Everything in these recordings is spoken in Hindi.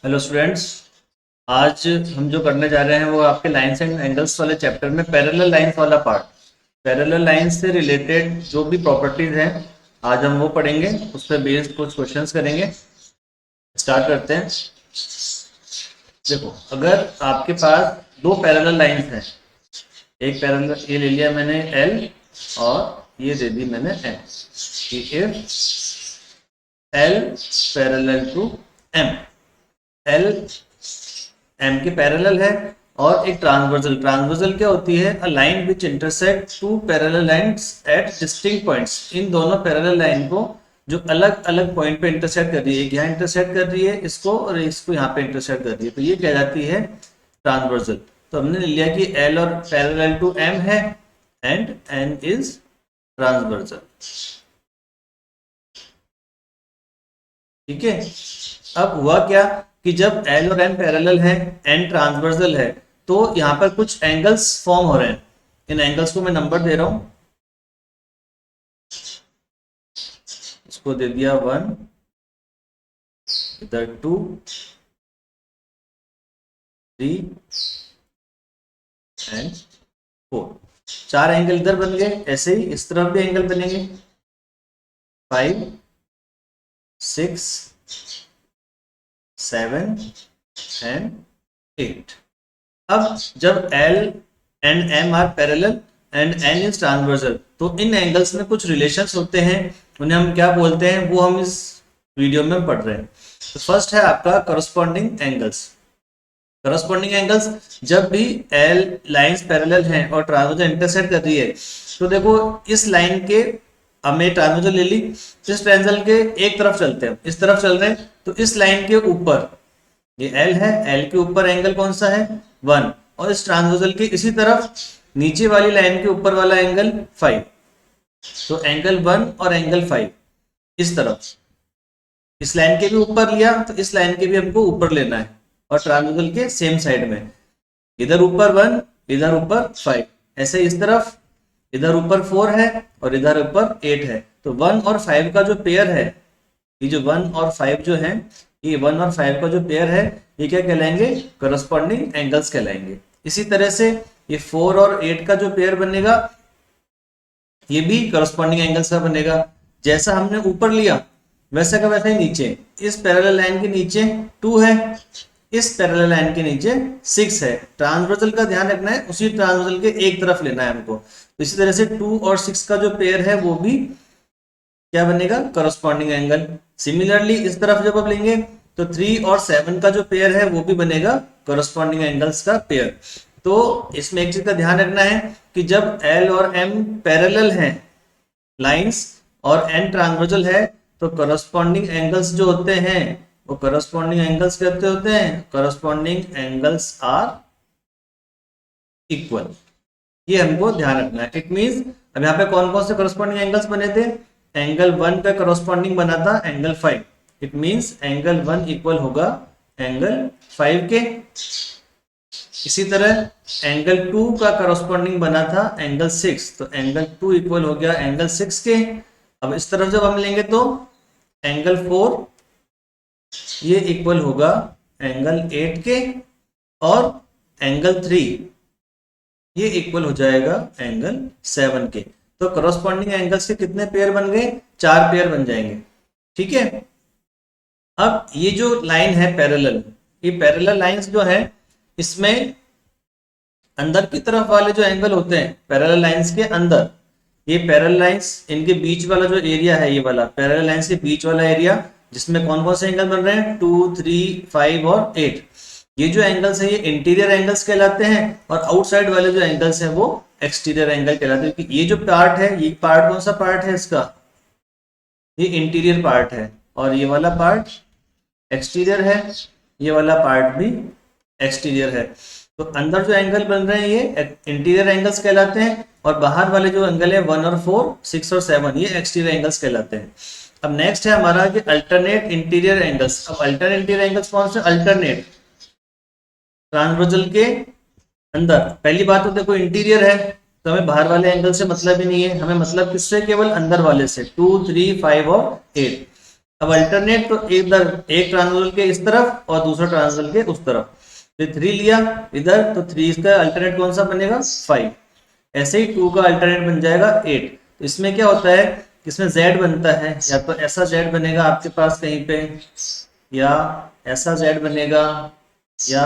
Hello students. आज हम जो करने जा रहे हैं वो आपके लाइंस एंड एंगल्स वाले चैप्टर में पैरेलल लाइंस वाला पार्ट, पैरेलल लाइंस से रिलेटेड जो भी प्रॉपर्टीज हैं आज हम वो पढ़ेंगे। उस पर बेस्ड कुछ क्वेश्चंस करेंगे। स्टार्ट करते हैं। देखो, अगर आपके पास दो पैरेलल लाइंस हैं, एक पैरेलल ये ले लिया मैंने एल और ये दे दी मैंने M, if L parallel to M, L M के पैरेलल है, और एक ट्रांसवर्सल। ट्रांसवर्सल क्या होती है? A line which intersect two parallel lines at distinct points. इन दोनों पैरेलल लाइन को जो अलग अलग पॉइंट पे इंटरसेक्ट कर रही है, एक यहाँ इंटरसेक्ट कर रही है इसको और इसको यहाँ पे इंटरसेक्ट कर रही है, तो ये क्या जाती है? ट्रांसवर्सल। तो हमने लिया कि एल और पैरेलल टू एम है एंड एन इज ट्रांसवर्सल। ठीक है। अब हुआ क्या कि जब एल और एम पैरेलल है, एन ट्रांसवर्सल है, तो यहां पर कुछ एंगल्स फॉर्म हो रहे हैं। इन एंगल्स को मैं नंबर दे रहा हूं। इसको दे दिया 1, इधर 2, 3 एंड 4। 4 एंगल इधर बन गए। ऐसे ही इस तरफ भी एंगल बनेंगे 5, 6, 7 एंड 8। अब जब L and M are parallel and N is transversal, तो इन एंगल्स में कुछ रिलेशंस होते हैं, उन्हें हम क्या बोलते हैं वो हम इस वीडियो में पढ़ रहे हैं। तो फर्स्ट है आपका करस्पॉन्डिंग एंगल्स। करस्पॉन्डिंग एंगल्स, जब भी L लाइंस पैरेलल हैं और ट्रांसवर्सल इंटरसेक्ट कर रही है, तो देखो इस लाइन के, हमने ट्रांसवर्सल ले ली, इस ट्रायंगल के एक तरफ चलते हैं, इस तरफ चल रहे हैं, तो इस लाइन के ऊपर ये L है, L के ऊपर एंगल कौन सा है? 1, और इस ट्रांसवर्सल के इसी तरफ नीचे वाली लाइन के ऊपर वाला एंगल 5। तो एंगल 1 और एंगल 5 इस तरफ, इस लाइन के भी ऊपर लिया तो इस लाइन के भी हमको ऊपर लेना है, और ट्रांसवर्सल के सेम साइड में, इधर ऊपर 1 इधर ऊपर 5, ऐसे इस तरफ इधर ऊपर 4 है और इधर ऊपर 8 है। तो 1 और 5 का जो पेयर है, ये जो 1 और 5 जो है, ये 1 और 5 का जो पेयर है, ये क्या कहलाएंगे? करस्पॉन्डिंग एंगल्स कहलाएंगे। इसी तरह से ये 4 और 8 का जो पेयर बनेगा, ये भी करस्पॉन्डिंग एंगल्स का बनेगा। जैसा हमने ऊपर लिया वैसा का वैसा ही नीचे, इस पैरेलल लाइन के नीचे 2 है, इस पैरेलल लाइन के नीचे 6 है। ट्रांसवर्सल का ध्यान रखना है, उसी ट्रांसवर्सल के एक तरफ लेना है हमको। तो इसी तरह से 2 और 6 का जो पेयर है वो भी क्या बनेगा? Corresponding angle. सिमिलरली इस तरफ जब आप लेंगे तो 3 और 7 का जो पेयर है वो भी बनेगा करस्पॉन्डिंग एंगल्स का पेयर। तो इसमें एक चीज का ध्यान रखना है कि जब L और M पैरेलल हैं लाइंस और N ट्रांसवर्सल है, तो करस्पॉन्डिंग एंगल्स जो होते हैं वो करस्पॉन्डिंग एंगल्स कहते होते हैं, करस्पॉन्डिंग एंगल्स आर इक्वल। ये हमको ध्यान रखना है। इट मींस अब यहाँ पे कौन कौन से करस्पॉन्डिंग एंगल्स बने थे? एंगल 1 का करस्पॉन्डिंग बना था angle 5। It means angle 1 equal होगा एंगल 5 के। इसी तरह एंगल 2 का करस्पॉन्डिंग बना था एंगल 6, तो एंगल 2 इक्वल हो गया एंगल 6 के। अब इस तरफ जब हम लेंगे तो एंगल 4 ये इक्वल होगा एंगल 8 के, और एंगल 3 ये इक्वल हो जाएगा एंगल 7 के। तो करस्पॉन्डिंग एंगल्स के कितने पेयर बन गए? 4 पेयर बन जाएंगे। ठीक है। अब ये जो लाइन है पैरेलल, ये पैरेलल लाइंस जो है, इसमें अंदर की तरफ वाले जो एंगल होते हैं पैरेलल लाइंस के अंदर, ये पैरेलल लाइंस इनके बीच वाला जो एरिया है, ये वाला पैरेलल लाइंस के बीच वाला एरिया, जिसमें कौन कौन से एंगल बन रहे हैं? 2, 3, 5 और 8। ये जो एंगल्स है ये इंटीरियर एंगल्स कहलाते हैं, और आउटसाइड वाले जो एंगल्स हैं वो एक्सटीरियर एंगल कहलाते हैं। क्योंकि ये जो पार्ट है, ये पार्ट कौन सा पार्ट है इसका? ये इंटीरियर पार्ट है, और ये वाला पार्ट एक्सटीरियर है, ये वाला पार्ट भी एक्सटीरियर है। तो अंदर जो एंगल बन रहे हैं ये इंटीरियर एंगल्स कहलाते हैं, और बाहर वाले जो एंगल है 1 और 4, 6 और 7, ये एक्सटीरियर एंगल्स कहलाते हैं। अब नेक्स्ट है हमारा कि अल्टरनेट इंटीरियर एंगल्स। अब अल्टरनेट इंटीरियर एंगल्स कौन से? अल्टरनेट ट्रांसवर्सल के अंदर। पहली बात तो देखो इंटीरियर है, तो हमें बाहर वाले एंगल से मतलब ही नहीं है, हमें मतलब किससे? केवल अंदर वाले से, 2, 3, 5 और 8। अब अल्टरनेट तो इधर एक ट्रांसवर्सल के इस तरफ और दूसरा ट्रांसवर्सल के उस तरफ, तो 3 लिया इधर, तो 3 इसका अल्टरनेट कौन सा बनेगा 5। ऐसे ही 2 का अल्टरनेट बन जाएगा 8। तो इसमें क्या होता है, इसमें z बनता है, या तो ऐसा z बनेगा आपके पास कहीं पे, या ऐसा z बनेगा, या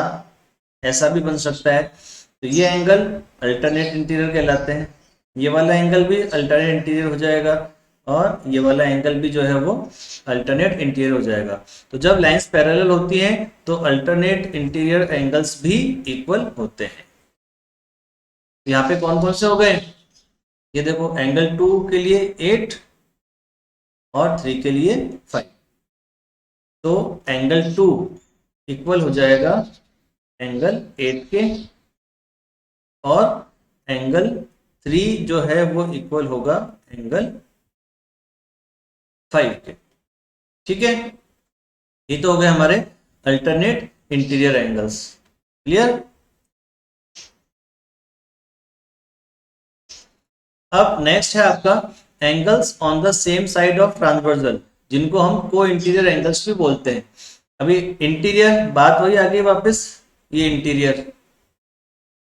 ऐसा भी बन सकता है। तो ये एंगल अल्टरनेट इंटीरियर कहलाते हैं, ये वाला एंगल भी अल्टरनेट इंटीरियर हो जाएगा, और ये वाला एंगल भी जो है वो अल्टरनेट इंटीरियर हो जाएगा। तो जब लाइंस पैरेलल होती हैं तो अल्टरनेट इंटीरियर एंगल्स भी इक्वल होते हैं। यहाँ पे कौन कौन से हो गए, ये देखो एंगल 2 के लिए 8 और 3 के लिए 5। तो एंगल 2 इक्वल हो जाएगा एंगल 8 के, और एंगल 3 जो है वो इक्वल होगा एंगल 5 के। ठीक है, ये तो हो गए हमारे अल्टरनेट इंटीरियर एंगल्स। क्लियर। अब नेक्स्ट है आपका angles on the same side of transversal, जिनको हम को इंटीरियर एंगल्स भी बोलते हैं। अभी इंटीरियर बात वही आ गई वापस, ये इंटीरियर,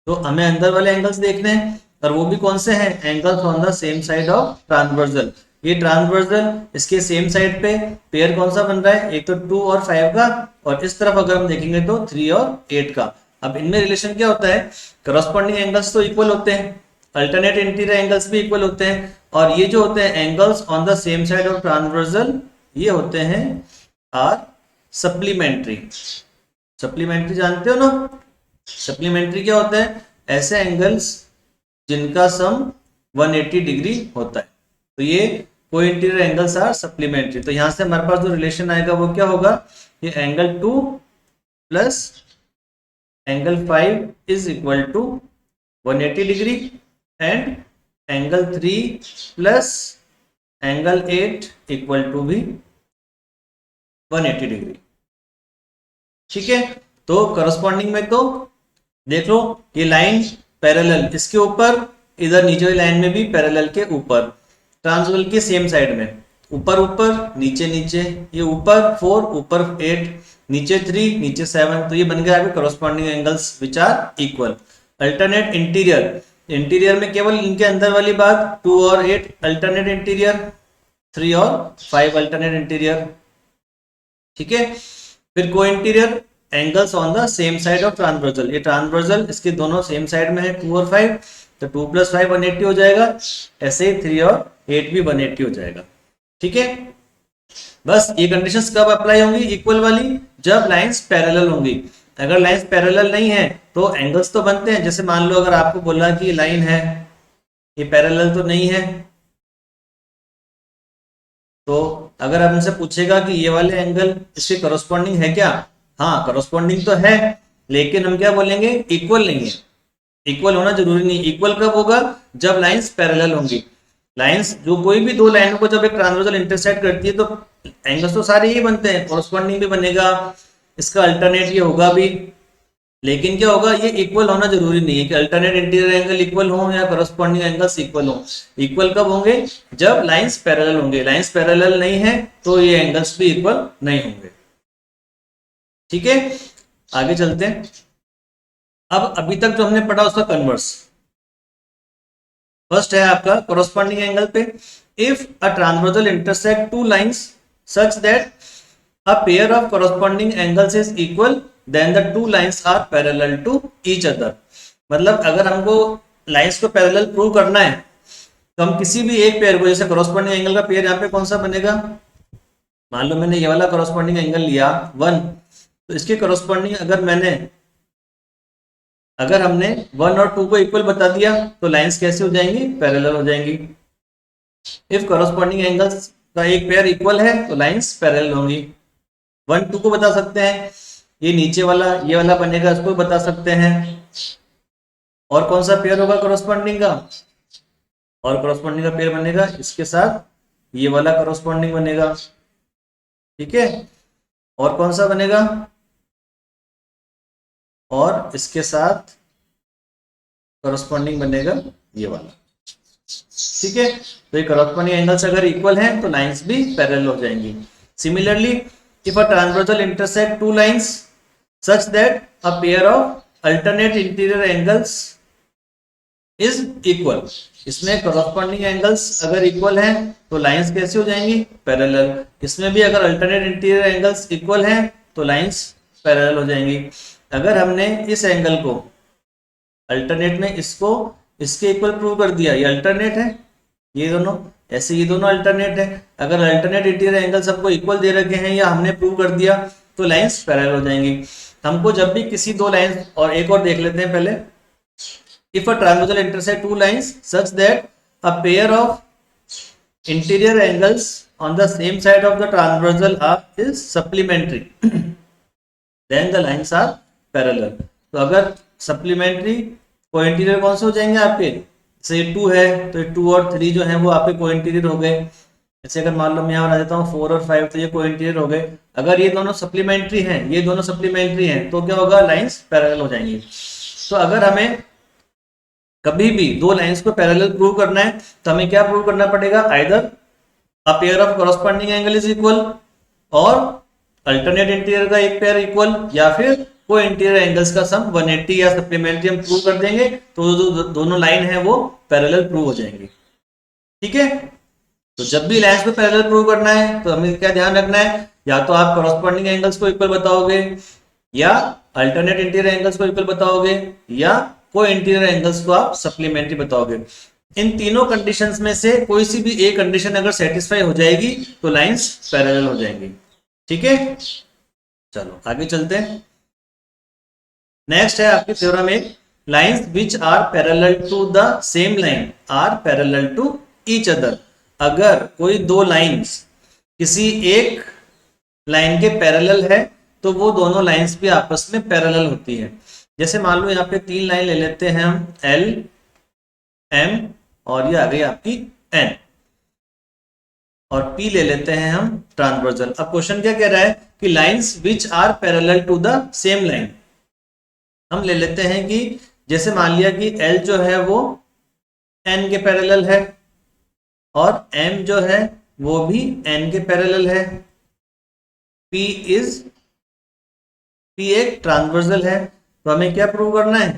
तो हमें अंदर वाले एंगल्स देखने हैं, और वो भी कौन से हैं, angles on the same side of transversal. ये ट्रांसवर्सल, इसके सेम साइड पे पेयर कौन सा बन रहा है, एक तो 2 और 5 का, और इस तरफ अगर हम देखेंगे तो 3 और 8 का। अब इनमें रिलेशन क्या होता है, करस्पॉन्डिंग एंगल्स तो इक्वल होते हैं, अल्टरनेट इंटीरियर एंगल्स भी इक्वल होते हैं, और ये जो होते हैं angles on the same side of transversal, ये होते हैं आर सप्लीमेंट्री। सप्लीमेंट्री जानते हो ना, सप्लीमेंट्री क्या होता है, ऐसे एंगल्स जिनका सम 180 डिग्री होता है, तो ये को इंटीरियर एंगल्स आर सप्लीमेंट्री। तो यहां से हमारे पास जो रिलेशन आएगा वो क्या होगा, ये angle 2 plus angle 5 is equal to 180 degree, and angle 3 plus angle 8 equal to भी 180 डिग्री। ठीक है, तो करस्पॉन्डिंग में तो देख लो, ये लाइन पैरेलल इसके ऊपर, इधर नीचे वाली लाइन में भी पैरेलल के ऊपर, ट्रांसवर्सल के सेम साइड में, ऊपर ऊपर नीचे नीचे, ये ऊपर 4 ऊपर 8 नीचे 3 नीचे 7, तो ये बन गया आपके corresponding angles which are equal. Alternate interior, interior में केवल इनके अंदर वाली बात, 2 और 8 अल्टरनेट इंटीरियर, 3 और 5 अल्टरनेट इंटीरियर। ठीक है, फिर को interior angles on the same side of transversal, ये ट्रांसवर्सल इसके दोनों सेम साइड में है 2 और 5, तो 2 प्लस 5 180 हो जाएगा, ऐसे ही 3 और 8 भी 180 हो जाएगा। ठीक है, बस ये कंडीशंस कब अप्लाई होंगी इक्वल वाली, जब लाइंस पैरेलल होंगी। अगर लाइंस पैरेलल नहीं है तो एंगल्स तो बनते हैं, जैसे मान लो अगर आपको बोला कि लाइन है, ये पैरेलल तो नहीं है, तो अगर आप इनसे पूछेगा कि ये वाले एंगल इसके करस्पॉन्डिंग है क्या, हाँ करस्पॉन्डिंग तो है, लेकिन हम क्या बोलेंगे, इक्वल नहीं है। इक्वल होना जरूरी नहीं, इक्वल कब होगा, जब लाइंस पैरेलल होंगी। लाइंस जो कोई भी दो लाइनों को जब एक ट्रांसवर्सल इंटरसेक्ट करती है तो एंगल्स तो सारे ही बनते हैं, कॉरस्पॉन्डिंग भी बनेगा, इसका अल्टरनेट ये होगा भी, लेकिन क्या होगा, ये इक्वल होना जरूरी नहीं है कि अल्टरनेट इंटीरियर एंगल इक्वल हो या करस्पॉन्डिंग एंगल्स इक्वल हो। इक्वल कब होंगे, जब लाइंस पैरेलल होंगे, लाइंस पैरेलल नहीं है तो ये एंगल्स भी इक्वल नहीं होंगे। ठीक है, आगे चलते हैं। अब अभी तक जो हमने पढ़ा उसका कन्वर्स, फर्स्ट है आपका कोरोस्पॉन्डिंग एंगल पे, if a transversal intersect two lines such that a pair of corresponding angles is equal then the two lines are parallel to each other. मतलब अगर हमको लाइंस को पैरेलल प्रूव करना है तो हम किसी भी एक पेयर को, जैसे कोरोस्पॉन्डिंग एंगल का पेयर यहाँ पे कौन सा बनेगा, मान लो मैंने ये वाला कोरोस्पॉन्डिंग एंगल लिया 1, तो इसके कोरोस्पॉन्डिंग अगर हमने 1 और 2 को इक्वल बता दिया तो लाइंस कैसे हो जाएंगी, पैरेलल हो जाएंगी। इफ कोरोस्पॉन्डिंग एंगल्स का एक पेयर इक्वल है तो लाइंस पैरेलल होंगी। 1 2 को बता सकते हैं, ये नीचे वाला ये वाला बनेगा, इसको बता सकते हैं। और कौन सा पेयर होगा कोरोस्पॉन्डिंग का, और कोरोस्पॉन्डिंग का पेयर बनेगा इसके साथ ये वाला कोरोस्पॉन्डिंग बनेगा। ठीक है, और कौन सा बनेगा, और इसके साथ करस्पॉन्डिंग बनेगा ये वाला। ठीक है, तो ये करस्पॉन्डिंग एंगल्स अगर इक्वल हैं तो लाइंस भी पैरेलल हो जाएंगी। Similarly, if a transversal intersect two lines such that a pair of alternate interior angles is equal, इसमें corresponding angles अगर equal हैं तो lines कैसे हो जाएंगी? Parallel. इसमें भी अगर alternate interior angles equal हैं तो lines parallel हो जाएंगी. अगर हमने इस एंगल को अल्टरनेट में इसको इसके इक्वल प्रूव कर दिया, ये अल्टरनेट है, ये दोनों ऐसे, ये दोनों अल्टरनेट है, अगर अल्टरनेट इंटीरियर एंगल सबको इक्वल दे रखे हैं या हमने प्रूव कर दिया तो लाइंस पैरेलल हो जाएंगी. हमको जब भी किसी दो लाइंस, और एक और देख लेते हैं पहले, if a transversal intersect two lines such that a pair of interior angles on the same side of the transversal arc is supplementary then the lines are parallel. तो अगर सप्लीमेंट्री को इंटीरियर कौन से हो जाएंगे आपके, जैसे 2 है तो 2 और 3 जो है वो आपके को इंटीरियर हो गए. जैसे अगर मान लो मैं यहाँ बना देता हूँ 4 और 5 तो ये को इंटीरियर हो गए. अगर ये दोनों सप्लीमेंट्री हैं, ये दोनों सप्लीमेंट्री हैं तो क्या होगा, लाइंस पैरेलल हो जाएंगी. तो अगर हमें कभी भी दो लाइंस को पैरेलल प्रूव करना है तो हमें क्या प्रूव करना पड़ेगा, either a pair of corresponding angle is equal और अल्टरनेट इंटीरियर का एक पेयर इक्वल, या फिर को इंटीरियर एंगल्स का सम 180 या सप्लीमेंट्री हम प्रूव कर देंगे तो दोनों लाइन है वो पैरेलल प्रूव हो जाएंगी. ठीक है. तो जब भी लाइंस को पैरेलल प्रूव करना है तो हमें क्या ध्यान रखना है, या तो आप कॉरस्पॉन्डिंग एंगल्स को इक्वल बताओगे, या अल्टरनेट इंटीरियर एंगल्स को इक्वल बताओगे, या को इंटीरियर एंगल्स को आप सप्लीमेंट्री बताओगे. इन तीनों कंडीशंस में से कोई सी भी एक कंडीशन अगर सेटिस्फाई हो जाएगी तो लाइंस पैरेलल हो जाएंगी. ठीक है. चलो आगे चलते हैं. नेक्स्ट है आपकी थ्योरम एक, lines which are parallel to the same line are parallel to each other. अगर कोई दो लाइंस किसी एक लाइन के पैरेलल है तो वो दोनों लाइंस भी आपस में पैरेलल होती है. जैसे मान लो यहाँ पे 3 लाइन ले लेते हैं हम, L, M और ये आ गई आपकी N, और P ले लेते हैं हम ट्रांसवर्सल. अब क्वेश्चन क्या कह रहा है कि lines which are parallel to the same line. हम ले लेते हैं कि जैसे मान लिया कि L जो है वो N के पैरेलल है और M जो है वो भी N के पैरेलल है. P एक ट्रांसवर्सल है. तो हमें क्या प्रूव करना है,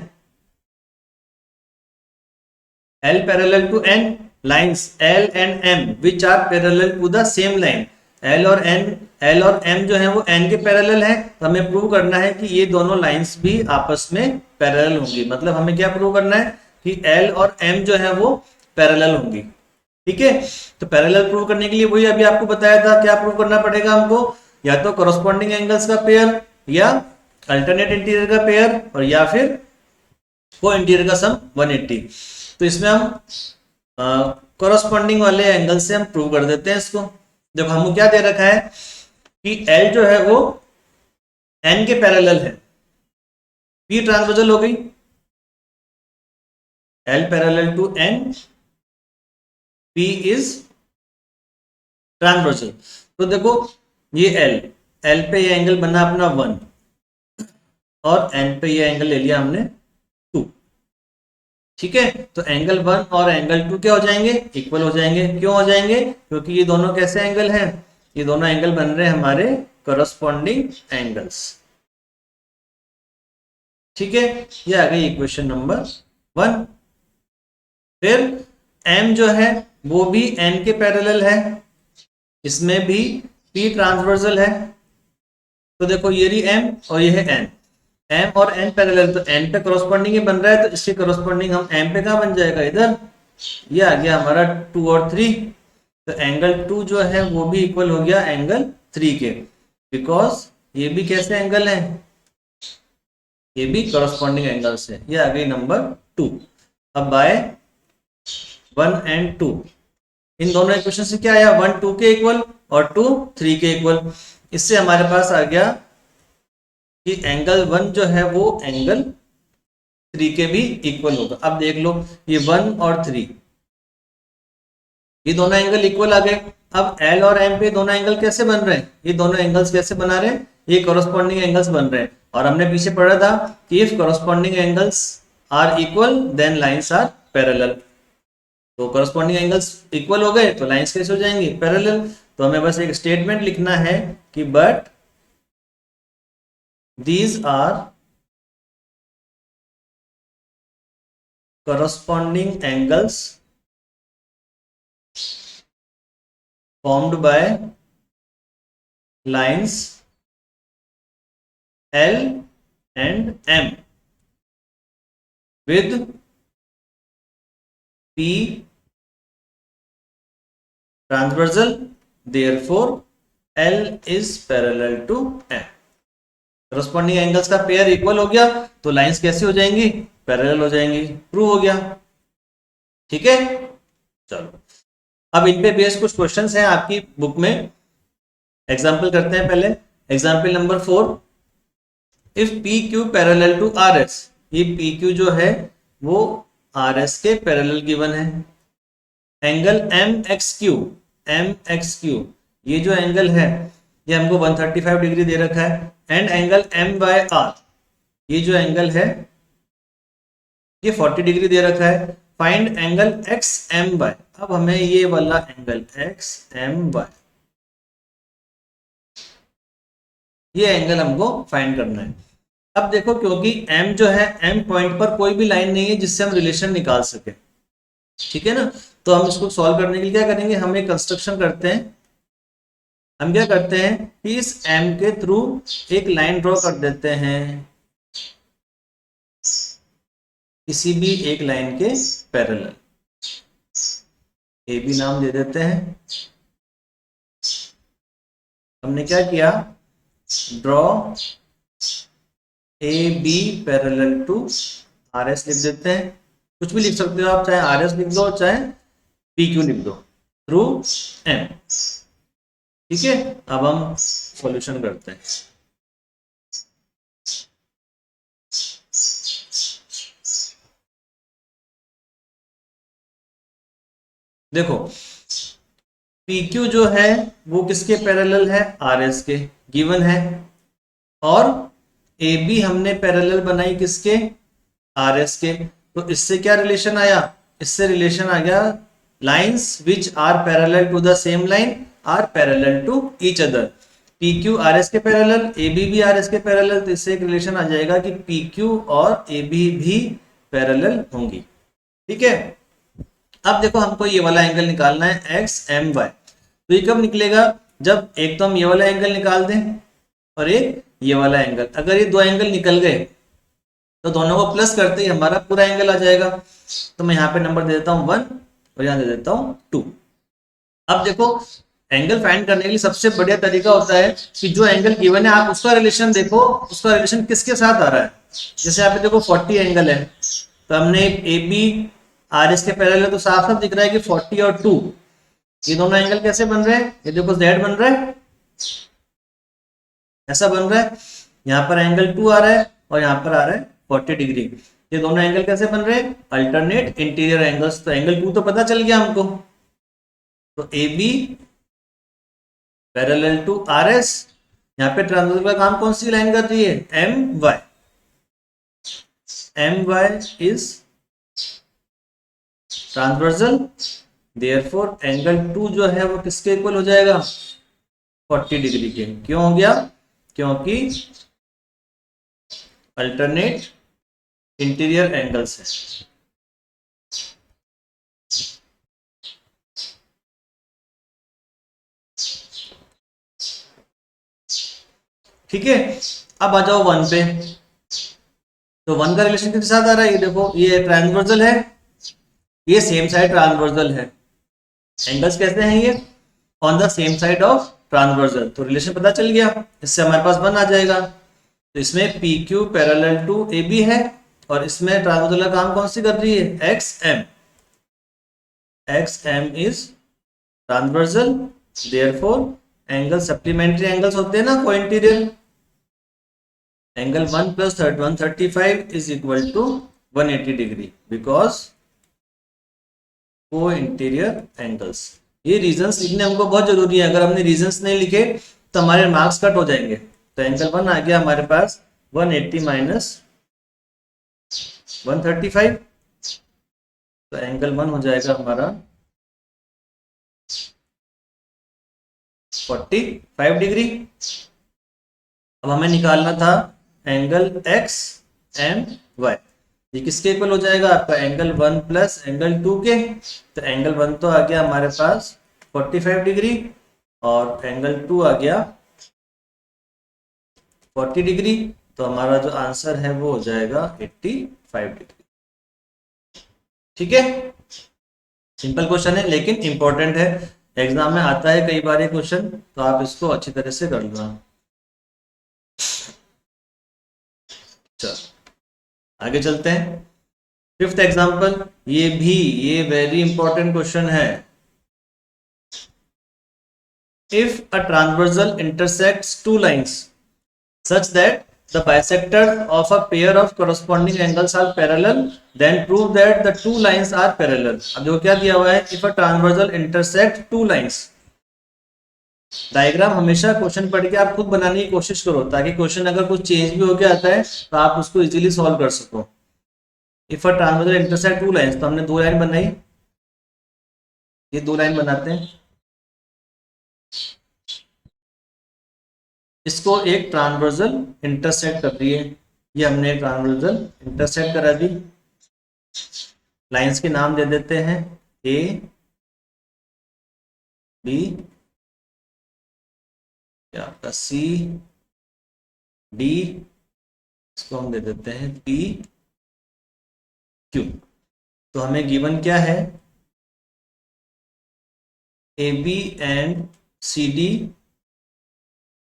L parallel to N, lines L and M which are parallel to the same line. L और M जो है वो N के पैरेलल है. तो हमें प्रूव करना है कि ये दोनों लाइंस भी आपस में पैरेलल होंगी. मतलब हमें क्या प्रूव करना है कि L और M जो है वो पैरेलल होंगी. ठीक है. तो पैरेलल प्रूव करने के लिए वही अभी आपको बताया था, क्या प्रूव करना पड़ेगा हमको, या तो कॉरस्पॉन्डिंग एंगल्स का पेयर, या अल्टरनेट इंटीरियर का पेयर, और या फिर को इंटीरियर का सम 180. तो इसमें हम कॉरस्पॉन्डिंग वाले एंगल से हम प्रूव कर देते हैं इसको. देखो हमको क्या दे रखा है कि L जो है वो N के पैरेलल है, P ट्रांसवर्सल हो गई, L parallel to N, P is transversal. तो देखो ये L पे ये एंगल बना अपना 1 और N पे ये एंगल ले लिया हमने 2. ठीक है. तो एंगल 1 और एंगल 2 क्या हो जाएंगे, इक्वल हो जाएंगे. क्यों हो जाएंगे, क्योंकि ये दोनों कैसे एंगल हैं, ये दोनों एंगल बन रहे हैं हमारे कॉरस्पॉन्डिंग एंगल्स. ठीक है. ये आ गई इक्वेशन नंबर 1. फिर M जो है वो भी N के पैरेलल है, इसमें भी P ट्रांसवर्सल है. तो देखो ये रही M और ये है N, M और N पैरेलल, तो N पे कॉरस्पॉन्डिंग ही बन रहा है, तो इसके कॉरस्पॉन्डिंग हम M पे कहाँ बन जाएगा, इधर. ये आ गया हमारा 2 और 3. तो एंगल 2 जो है वो भी इक्वल हो गया एंगल 3 के, बिकॉज ये भी कैसे एंगल है, ये भी कॉरस्पॉन्डिंग एंगल्स है. ये आ गई नंबर 2. अब बाय 1 एंड 2, इन दोनों इक्वेशन से क्या आया, 1 2 के इक्वल और 2 3 के इक्वल. इससे हमारे पास आ गया कि एंगल 1 जो है वो एंगल 3 के भी इक्वल होगा. अब देख लो ये 1 और 3, ये दोनों एंगल इक्वल आ गए. अब L और M पे दोनों एंगल कैसे बन रहे हैं, ये दोनों एंगल्स कैसे बना रहे हैं, ये कॉरस्पॉन्डिंग एंगल्स बन रहे हैं. और हमने पीछे पढ़ा था कि if corresponding angles are equal then lines are parallel. तो कॉरस्पॉन्डिंग एंगल्स इक्वल हो गए तो लाइंस कैसे हो जाएंगी, पैरेलल. तो हमें बस एक स्टेटमेंट लिखना है कि but these are corresponding angles formed by lines L and M with P transversal, therefore L is parallel to M. Corresponding angles का पेयर इक्वल हो गया तो लाइंस कैसी हो जाएंगी, पैरेलल हो जाएंगी, प्रूव हो गया। ठीक है, चलो अब इन पे बेस्ड कुछ क्वेश्चंस हैं आपकी बुक में, एग्जांपल करते हैं पहले। Example number 4, if P Q parallel to R S, ये पी क्यू जो है वो आर एस के पैरेलल गिवन है। एंगल एम एक्स क्यू, ये जो एंगल है ये हमको 135 डिग्री दे रखा है, and angle M Y R, ये जो एंगल है ये 40 डिग्री दे रखा है। Find angle X M Y, अब हमें ये वाला एंगल एक्स एम बाय, ये एंगल हमको फाइंड करना है। अब देखो क्योंकि m जो है, m पॉइंट पर कोई भी लाइन नहीं है जिससे हम रिलेशन निकाल सके, ठीक है ना, तो हम इसको सॉल्व करने के लिए क्या करेंगे, हम एक कंस्ट्रक्शन करते हैं। हम क्या करते हैं कि इस m के थ्रू एक लाइन ड्रॉ कर देते हैं किसी भी एक लाइन के पैरेलल, ए बी नाम दे देते हैं। हमने क्या किया, draw A B parallel to R S लिख देते हैं, कुछ भी लिख सकते हो आप, चाहे आर एस लिख दो चाहे पी क्यू लिख दो, थ्रू एम। ठीक है, अब हम सॉल्यूशन करते हैं। देखो पी क्यू जो है वो किसके पैरेलल है, आर एस के, गिवन है, और ए बी हमने पैरेलल बनाई किसके, आर एस के, तो इससे क्या रिलेशन आया, इससे रिलेशन आ गया lines which are parallel to the same line are parallel to each other. P Q R S के पैरेलल, ए बी भी आर एस के पैरेलल, तो इससे एक रिलेशन आ जाएगा कि पी क्यू और ए बी भी पैरेलल होंगी। ठीक है, अब देखो हमको ये वाला एंगल निकालना है एक्स एम वाई, तो ये कब निकलेगा, जब एक तो हम ये वाला एंगल निकाल दें और एक ये वाला एंगल, अगर ये दो एंगल निकल गए तो दोनों को प्लस करते ही हमारा पूरा एंगल आ जाएगा। तो मैं यहाँ पे नंबर दे देता हूँ 1 और यहाँ दे देता हूँ 2। अब देखो एंगल फाइंड करने के लिए सबसे बढ़िया तरीका होता है कि जो एंगल गिवन है आप उसका रिलेशन देखो, उसका रिलेशन किसके साथ आ रहा है। जैसे यहाँ पे देखो 40 एंगल है, तो हमने ए बी आर एस के पैरेलल है, तो साफ साफ दिख रहा है कि 40 और 2 ये दोनों एंगल कैसे बन रहे हैं, ये देखो Z बन रहा है, ऐसा बन रहा है, यहाँ पर एंगल 2 आ रहा है और यहाँ पर आ रहा है 40 डिग्री। ये दोनों एंगल कैसे बन रहे हैं, अल्टरनेट इंटीरियर एंगल्स। तो एंगल 2 तो पता चल गया हमको, तो A B parallel to R S, यहाँ पे ट्रांसवर्सल का काम कौन सी लाइन कर रही है, M Y, M Y is transversal, therefore angle 2 जो है वो किसके इक्वल हो जाएगा, 40 डिग्री के। क्यों हो गया, क्योंकि अल्टरनेट इंटीरियर एंगल्स है। ठीक है, अब आ जाओ 1 पे, तो 1 का रिलेशन किसके साथ आ रहा है, ये देखो ये ट्रांसवर्सल है, ये सेम साइड ट्रांसवर्सल है, एंगल्स कैसे हैं ये, on the same side of transversal, तो रिलेशन पता चल गया, इससे हमारे पास 1 आ जाएगा। तो इसमें P Q parallel to A B है और इसमें ट्रांसवर्सल का काम कौन सी कर रही है, X M, X M is transversal, therefore angle supplementary angles होते हैं ना co-interior, angle 1 + 135 is equal to 180 degree because co-interior angles. ये रीजंस लिखने हमको बहुत जरूरी है, अगर हमने रीजंस नहीं लिखे तो हमारे मार्क्स कट हो जाएंगे। तो एंगल 1 आ गया हमारे पास 180 - 135, तो एंगल 1 हो जाएगा हमारा 45 डिग्री। अब हमें निकालना था एंगल एक्स एंड वाई, ये किसके इक्वल हो जाएगा आपका एंगल 1 प्लस एंगल 2 के। तो एंगल 1 तो आ गया हमारे पास 45 डिग्री और एंगल 2 आ गया 40 डिग्री। तो हमारा जो आंसर है वो हो जाएगा 85 डिग्री। ठीक है, सिंपल क्वेश्चन है लेकिन इंपॉर्टेंट है, एग्जाम में आता है कई बार ये क्वेश्चन, तो आप इसको अच्छी तरह से कर लो। चलो आगे चलते हैं। फिफ्थ एग्जांपल, ये वेरी इंपॉर्टेंट क्वेश्चन है। If a transversal intersects two lines such that the bisectors of a pair of corresponding angles are parallel, then prove that the two lines are parallel। अब देखो क्या दिया हुआ है, if a transversal intersect two lines। Diagram हमेशा क्वेश्चन पढ़ के आप खुद बनाने की कोशिश करो, ताकि क्वेश्चन अगर कुछ चेंज भी होके आता है तो आप उसको इजीली सॉल्व कर सको। If a transversal intersect two lines, तो हमने दो लाइन बनाई, ये दो लाइन बनाते हैं, इसको एक ट्रांसवर्सल इंटरसेक्ट कर रही है, ये हमने ट्रांसवर्सल इंटरसेक्ट करा दी। लाइंस के नाम दे देते हैं ए बी, आपका सी डी, इसको हम दे देते हैं पी क्यू। तो हमें गिवन क्या है, A B and C D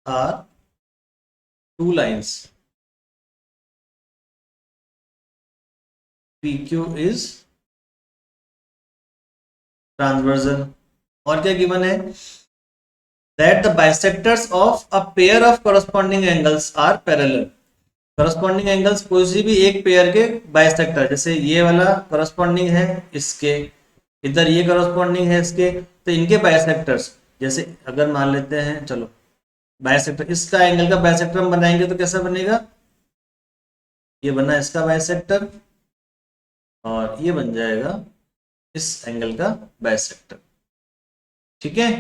are two lines, P Q is transversal. और क्या गिवन है, that the bisectors of a pair of corresponding angles are parallel। corresponding angles कोई सी भी एक पेयर के बाइसेक्टर, जैसे ये वाला corresponding है इसके, इधर ये corresponding है इसके, तो इनके बाइसेक्टर्स, जैसे अगर मान लेते हैं, चलो बाइसेक्टर, इसका एंगल का बाइसेक्टर हम बनाएंगे तो कैसा बनेगा, ये बना इसका बाइसेक्टर और ये बन जाएगा इस एंगल का बाइसेक्टर। ठीक है,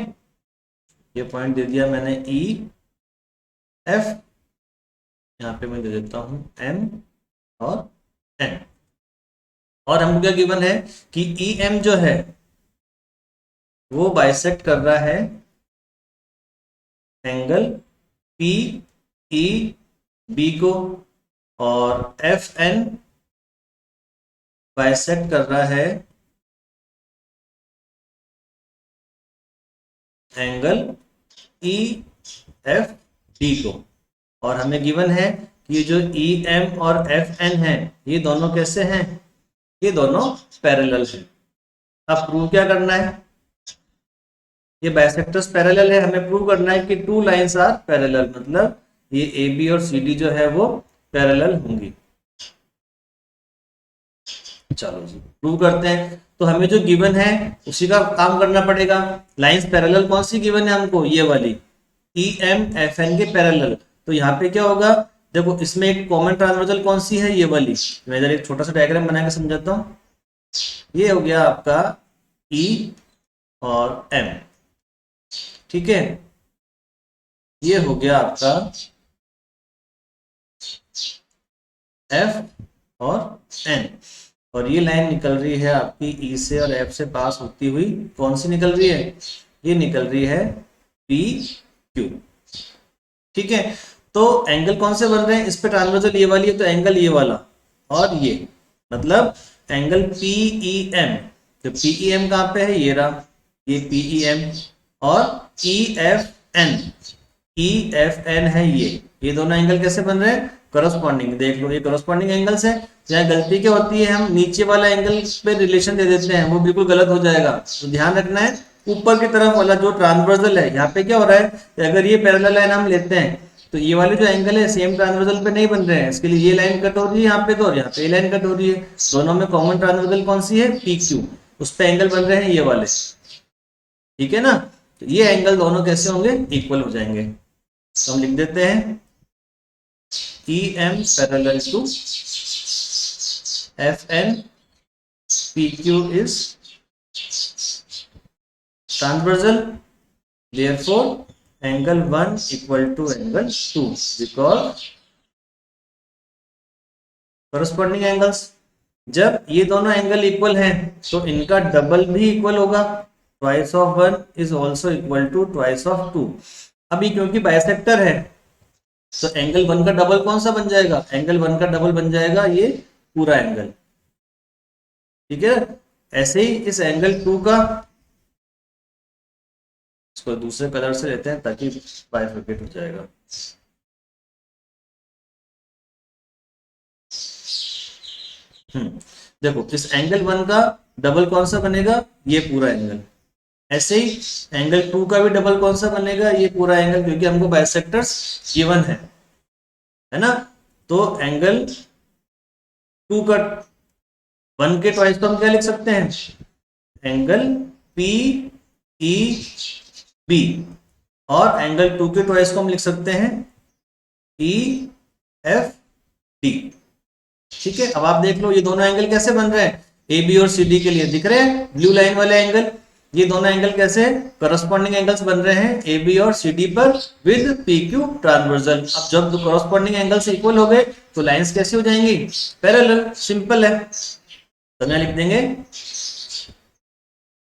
ये पॉइंट दे दिया मैंने ई एफ, यहाँ पे मैं दे देता हूं एम और एन। और हमको क्या गिवन है कि ई एम जो है वो बाइसेक्ट कर रहा है एंगल पी ई बी को, और एफ एन बाइसेक्ट कर रहा है एंगल ई एफ डी को। और हमें गिवन है कि ये जो ई एम और एफ एन है ये दोनों कैसे हैं, ये दोनों पैरेलल हैं। अब प्रूव क्या करना है, ये बाइसेक्टर्स पैरेलल है, हमें प्रूव करना है कि टू लाइंस आर पैरेलल, मतलब ये ए बी और सी डी जो है वो पैरेलल होंगी। चलो जी प्रूव करते हैं। तो हमें जो गिवन है उसी का काम करना पड़ेगा। लाइंस पैरेलल कौन सी गिवन है हमको, ये वाली ई एम एफ एन के पैरेलल। तो यहाँ पे क्या होगा, देखो इसमें एक कॉमन ट्रांसवर्सल कौन सी है, ये वाली। मैं इधर एक छोटा सा डायग्राम बना के समझाता हूँ। ये हो गया आपका ई और एम, ठीक है, ये हो गया आपका एफ और एन, और ये लाइन निकल रही है आपकी ई से और एफ से पास होती हुई, कौन सी निकल रही है, ये निकल रही है पी क्यू। ठीक है, तो एंगल कौन से बन रहे हैं, इस पे ट्रांसवर्सल ये वाली है, तो एंगल ये वाला और ये, मतलब एंगल पीई एम। तो पीई एम कहाँ पे है, ये रहा, ये पीई एम, और ई एफ एन है ये दोनों एंगल कैसे बन रहे हैं, करस्पॉन्डिंग। देख लो ये करस्पॉन्डिंग एंगल्स है। जहाँ गलती क्या होती है, हम नीचे वाला एंगल पे रिलेशन दे देते हैं, वो बिल्कुल गलत हो जाएगा। तो ध्यान रखना है ऊपर की तरफ वाला जो ट्रांसवर्सल है, यहाँ पे क्या हो रहा है, अगर ये पैरेलल लाइन हम लेते हैं तो ये वाले जो एंगल है सेम ट्रांसवर्सल पे नहीं बन रहे हैं, इसके लिए ये लाइन कट हो रही है यहाँ पे, तो और यहाँ पे ये लाइन कट हो रही है। दोनों में कॉमन ट्रांसवर्सल कौन सी है, पी क्यू, उस पे एंगल बन रहे हैं ये वाले। ठीक है ना, तो ये एंगल दोनों कैसे होंगे, इक्वल हो जाएंगे। तो हम लिख देते हैं E M parallel to F N, P Q is transversal, therefore angle 1 equal to angle 2 because corresponding angles. जब ये दोनों एंगल इक्वल हैं तो इनका डबल भी इक्वल होगा। Twice of 1 is also equal to twice of 2। अभी क्योंकि बाइसेक्टर है तो एंगल 1 का डबल कौन सा बन जाएगा, एंगल 1 का डबल बन जाएगा ये पूरा एंगल। ठीक है, ऐसे ही इस एंगल 2 का, इसको दूसरे कलर से लेते हैं ताकि बाइफरकेट हो जाएगा। देखो इस एंगल 1 का डबल कौन सा बनेगा, ये पूरा एंगल। ऐसे ही एंगल 2 का भी डबल कौन सा बनेगा, ये पूरा एंगल, क्योंकि हमको बाइसेक्टर्स गिवन है ना। तो एंगल 2 का 1 के ट्वाइस तो हम क्या लिख सकते हैं, एंगल पी ई बी, और एंगल 2 के ट्वाइस को हम लिख सकते हैं ई एफ डी। ठीक है, अब आप देख लो ये दोनों एंगल कैसे बन रहे हैं, ए बी और सी डी के लिए दिख रहे हैं ब्लू लाइन वाले एंगल। ये दोनों एंगल कैसे करस्पॉन्डिंग एंगल्स बन रहे हैं ए बी और सी डी पर विद पी क्यू ट्रांसवर्सल। अब जब करस्पॉन्डिंग एंगल्स इक्वल हो गए तो लाइंस कैसी हो जाएंगी, पैरेलल। सिंपल है, तो मैं लिख देंगे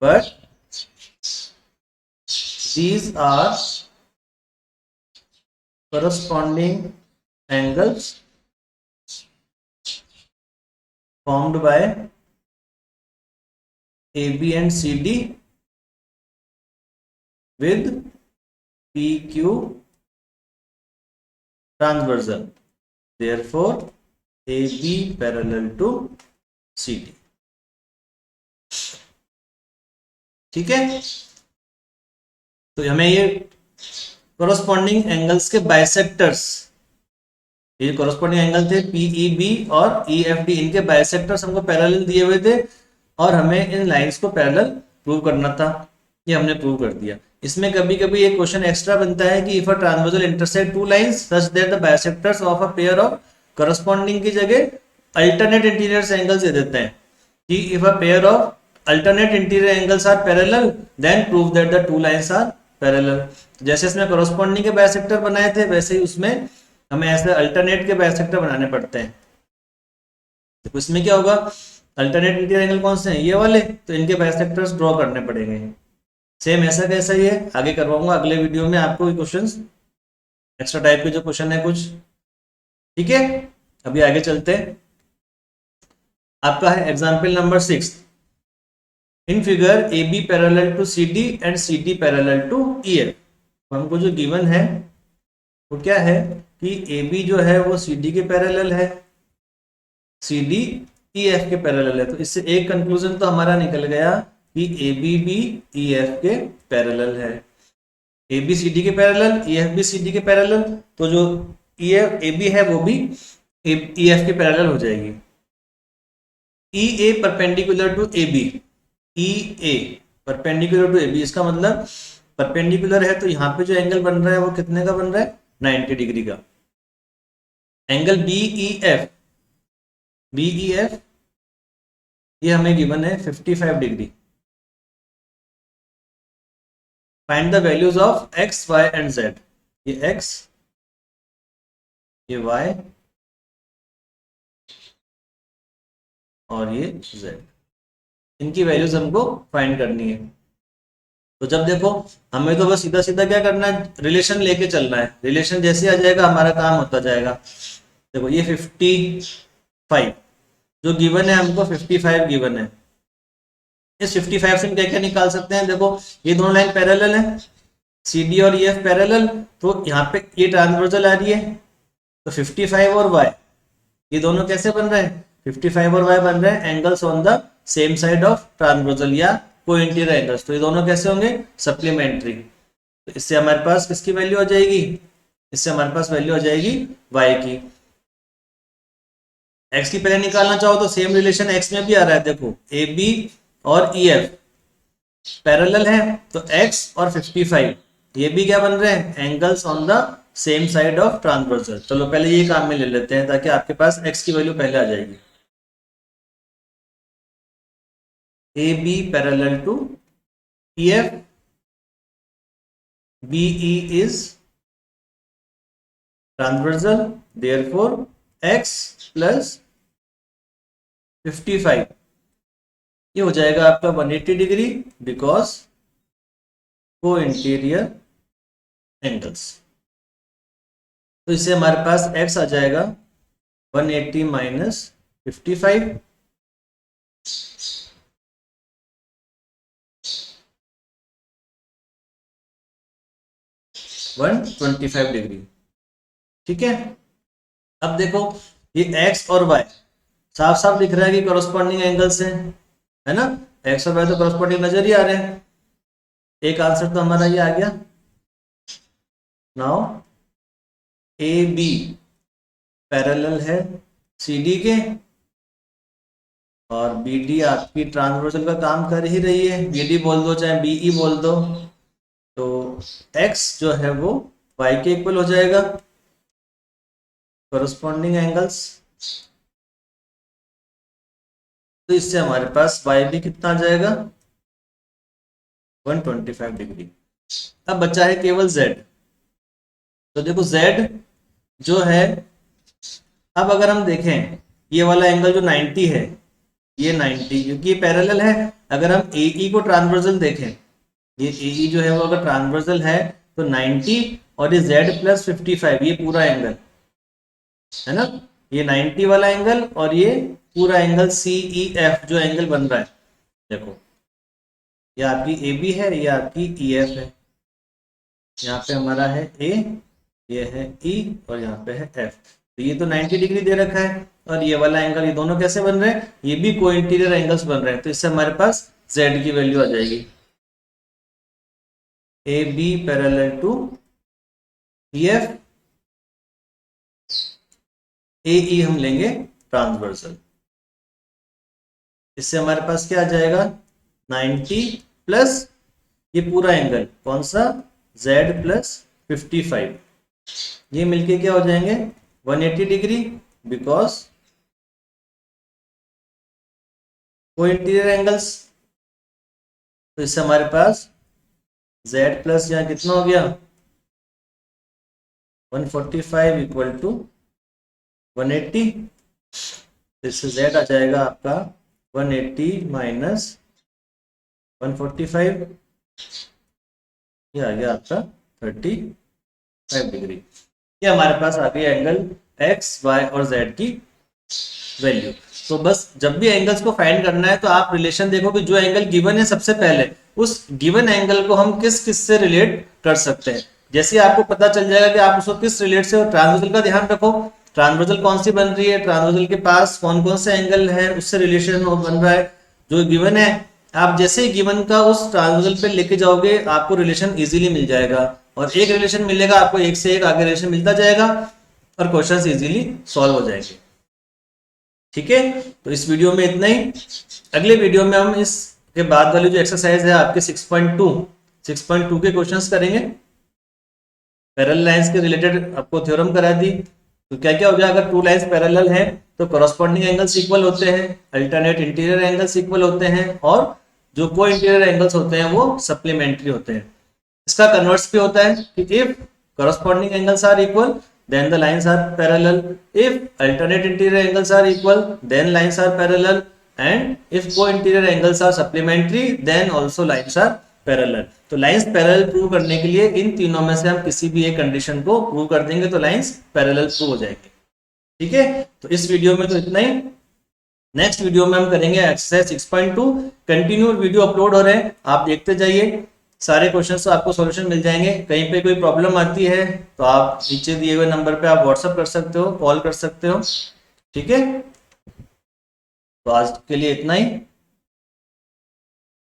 but these are corresponding angles formed by AB and CD with PQ transversal. Therefore, AB parallel to CD. ठीक है, तो हमें ये कोरस्पॉन्डिंग एंगल्स के बाइसेक्टर्स, ये कोरस्पॉन्डिंग एंगल थे पीईबी और ईएफडी, इनके बाइसेक्टर्स हमको पैरेलल दिए हुए थे और हमें इन लाइंस को पैरेलल प्रूव करना था। ये हमने प्रूव कर दिया। इसमें कभी कभी एक क्वेश्चन एक्स्ट्रा बनता है कि if a transversal intersect two lines such that the bisectors of a pair of corresponding की जगह अल्टरनेट इंटीरियर एंगल्स दे देते हैं कि if a pair of alternate interior angles are parallel then prove that the two lines are parallel. जैसे इसमें कोरस्पॉन्डिंग के बाइसेक्टर बनाए थे वैसे ही उसमें हमें ऐसे अल्टरनेट के बाइसेक्टर बनाने पड़ते हैं। तो इसमें क्या होगा, अल्टरनेट इंटीरियर एंगल कौन से हैं, ये वाले, तो इनके बाइसेक्टर्स ड्रॉ करने पड़ेंगे। सेम ऐसा कैसा ही है, आगे करवाऊंगा अगले वीडियो में आपको क्वेश्चंस, एक्स्ट्रा टाइप के जो क्वेश्चन है कुछ। ठीक है, अभी आगे चलते हैं। आपका है example number 6। In figure A B parallel to C D and C D parallel to E F. हमको जो गिवन है वो क्या है कि ए बी जो है वो सी डी के पैरेलल है, सी डी ई एफ के पैरेलल है। तो इससे एक कंक्लूजन तो हमारा निकल गया कि ए बी भी ई एफ के पैरेलल है। ए बी सी डी के पैरेलल, ई एफ भी सी डी के पैरेलल, तो जो ई एफ ए बी है वो भी ई एफ के पैरेलल हो जाएगी। E A perpendicular to A B, E A perpendicular to A B, इसका मतलब परपेंडिकुलर है तो यहाँ पे जो एंगल बन रहा है वो कितने का बन रहा है, 90 डिग्री का। Angle B E F, B E F ये हमें गिवन है 55 degree. Find the values of X Y and Z. ये एक्स, ये वाई और ये जेड, इनकी वैल्यूज हमको फाइंड करनी है। तो जब देखो हमें तो बस सीधा सीधा क्या करना है, रिलेशन लेके चलना है। रिलेशन जैसे आ जाएगा हमारा काम होता जाएगा। देखो ये 55 जो गिवन है, हमको 55 गिवन है। इस 55 से हम क्या क्या निकाल सकते हैं, देखो ये दोनों लाइन पैरेलल है, सी डी और ई एफ पैरेलल, तो यहाँ पे ये ट्रांसवर्सल आ रही है। तो 55 और y ये दोनों कैसे बन रहे हैं, 55 और y बन रहे हैं angles on the same side of transversal या कोइंटीरियर एंगल्स। तो ये दोनों कैसे होंगे, सप्लीमेंट्री। तो इससे हमारे पास किसकी वैल्यू आ जाएगी, इससे हमारे पास वैल्यू आ जाएगी y की। x की पहले निकालना चाहो तो सेम रिलेशन x में भी आ रहा है। देखो ए बी और ई एफ पैरेलल है तो x और 55 ये भी क्या बन रहे हैं, angles on the same side of transversal. चलो पहले ये काम में ले लेते हैं ताकि आपके पास x की वैल्यू पहले आ जाएगी। A B parallel to E F, BE is transversal, therefore x plus 55 ये हो जाएगा आपका 180 degree because co-interior angles. तो इससे हमारे पास x आ जाएगा 180 माइनस 55 125 डिग्री। ठीक है, अब देखो ये x और y साफ साफ दिख रहा है कि कॉरस्पॉन्डिंग एंगल्स है ना, x और y तो कॉरस्पॉन्डिंग नजर ही आ रहे हैं। एक आंसर तो हमारा ये आ गया। नाउ ए बी पैरेलल है सी डी के और बी डी आपकी ट्रांसवर्सल का काम कर ही रही है, बी डी बोल दो चाहे बीई बोल दो। तो x जो है वो y के इक्वल हो जाएगा कॉरस्पॉन्डिंग एंगल्स। तो इससे हमारे पास y भी कितना आ जाएगा 125 डिग्री। अब बचा है केवल z। तो देखो z जो है, अब अगर हम देखें ये वाला एंगल जो 90 है, ये 90 क्योंकि ये पैरेलल है। अगर हम AE को ट्रांसवर्सल देखें, ये AE जो है वो अगर ट्रांसवर्सल है तो 90 और ये z प्लस 55 ये पूरा एंगल है ना, ये 90 वाला एंगल और ये पूरा एंगल CEF जो एंगल बन रहा है। देखो ये आपकी AB है, ये आपकी EF है। यहाँ पे हमारा है A, ये है E और यहाँ पे है F। तो ये तो 90 डिग्री दे रखा है और ये वाला एंगल, ये दोनों कैसे बन रहे हैं, ये भी को इंटीरियर एंगल्स बन रहे हैं। तो इससे हमारे पास Z की वैल्यू आ जाएगी AB parallel to EF, AE हम लेंगे ट्रांसवर्सल। इससे हमारे पास क्या आ जाएगा 90 प्लस ये पूरा एंगल कौन सा Z प्लस 55, ये मिलके क्या हो जाएंगे 180 degree because co-interior angles. तो इससे हमारे पास Z प्लस यहाँ कितना हो गया 145 इक्वल टू 180। इससे Z आ जाएगा आपका 180 माइनस 145, ये आ गया आपका 35 डिग्री। ये हमारे पास आ गई एंगल x, y और z की वैल्यू। तो बस जब भी एंगल्स को फाइंड करना है तो आप रिलेशन देखो कि जो एंगल गिवन है सबसे पहले उस गिवन एंगल को हम किस किस से रिलेट कर सकते हैं। जैसे आपको पता चल जाएगा कि आप उसको किस रिलेट से, ट्रांसवर्सल का ध्यान रखो, ट्रांसवर्सल कौन सी बन रही है, ट्रांसवर्सल के पास कौन कौन से एंगल है उससे रिलेशन बन रहा है जो गिवन है। आप जैसे ही गिवन का उस ट्रांसवर्सल पे लेके जाओगे आपको रिलेशन इजीली मिल जाएगा और एक रिलेशन मिलेगा आपको, एक से एक आगे रिलेशन मिलता जाएगा और क्वेश्चंस इजीली सॉल्व हो जाएंगे। ठीक है, तो इस वीडियो में इतना ही। अगले वीडियो में हम इसके बाद वाली जो एक्सरसाइज है आपके 6.2 के क्वेश्चंस करेंगे। पैरेलल लाइंस के रिलेटेड आपको थ्योरम करा दी। तो क्या क्या हो गया, अगर टू लाइंस पैरेलल हैं तो कॉरस्पॉन्डिंग एंगल्स इक्वल होते हैं, अल्टरनेट इंटीरियर एंगल्स इक्वल होते हैं और जो को इंटीरियर एंगल्स होते हैं वो सप्लीमेंट्री होते हैं। इसका कन्वर्स भी होता है कि if corresponding angles are equal then the lines are parallel, if alternate interior angles are equal then lines are parallel, and if co-interior angles are supplementary then also lines are parallel। तो लाइंस पैरेलल प्रूव करने के लिए इन तीनों में से हम किसी भी एक कंडीशन को प्रूव कर देंगे तो लाइंस पैरेलल प्रूव हो जाएंगे। ठीक है, तो इस वीडियो में तो इतना ही। नेक्स्ट वीडियो में हम करेंगे एक्सरसाइज 6.2। कंटिन्यू वीडियो अपलोड हो रहे हैं, आप देखते जाइए, सारे क्वेश्चंस आपको सॉल्यूशन मिल जाएंगे। कहीं पे कोई प्रॉब्लम आती है तो आप नीचे दिए हुए नंबर पे आप व्हाट्सएप कर सकते हो, कॉल कर सकते हो। ठीक है, तो आज के लिए इतना ही।